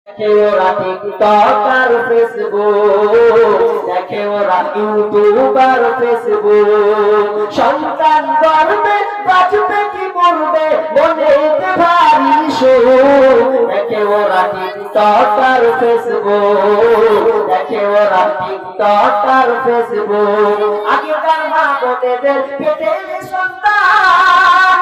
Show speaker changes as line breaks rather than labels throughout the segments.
দেখে ওরা টিকটক আর ফেসবুক, দেখে ওরা ইউটিউব আর ফেসবুক। সন্তান গর্বে বাঁচবে কি মরবে মনেতে ভারী শোক। দেখে ওরা টিকটক আর ফেসবুক, দেখে ওরা টিকটক আর ফেসবুক। আগেকার মা বোনেদের পেটে সন্তান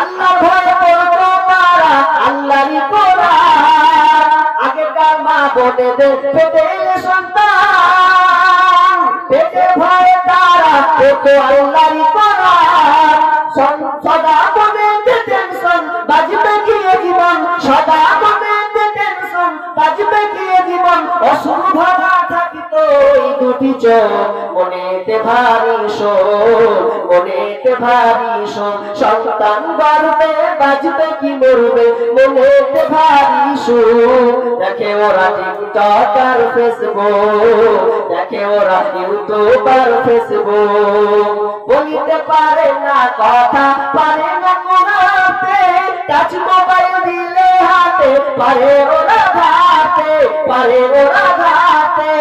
আল্লাহ ভয় করতো তারা আল্লাহরই কোরআন। আগেকার মা বোনেদের পেটে সন্তান পেটে ভয় তারা করতো আল্লাহরই কোরআন। সদা বোনেদের টেনশন বাজবে কি জীবন, সদা বোনেদের টেনশন বাজবে কি জীবন। অসুর ভাড়া থাকিত এই দুটি চোখ মনেতে ভারী শোক, মনেতে ভারী শোক। সন্তান গর্বে বাজবে কি মরবে মনেতে ভারী শোক। দেখে ওরা টিকটক আর ফেসবুক, দেখে ওরা ইউটিউব আর ফেসবুক। বলিতে পারে না কথা, পারে না কোরআতে, টাচ মোবাইল দিলে হাতে পারে ওরা ঘাতে, পারে ওরা ঘাতে।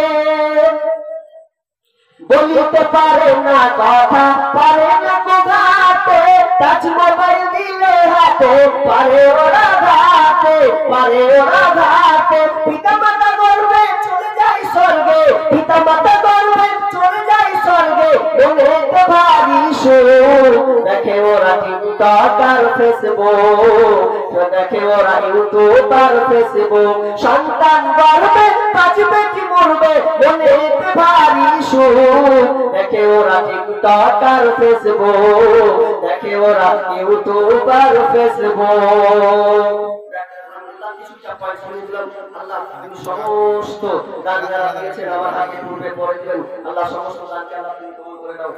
বলিতে পারে না কথা, পারে না কোরআতে, টাচ মোবাইল দিলে হাতে পারে ওরা ঘাতে, পারে ওরা ঘাতে। পিতা মাতা গর্বে চলে যায় স্বর্গে, পিতা মাতা গর্বে চলে যায় স্বর্গে মনেতে ভারী শোক। দেখে ওরা টিকটক আর ফেসবুক, দেখে ওরা ইউটিউব আর ফেসবুক। সন্তান গর্বে বাঁচবে কি মরবে মনেতে ভারী শোক। দেখে ওরা টিকটক আর ফেসবুক, দেখে ওরা ইউটিউব আর ফেসবুক। সমস্ত গান যারা দিয়েছেন আমার হাতে পূর্বে পরে দিবেন। আল্লাহ সমস্ত গানকে আল্লাহ তুমি কবুল করে নাও।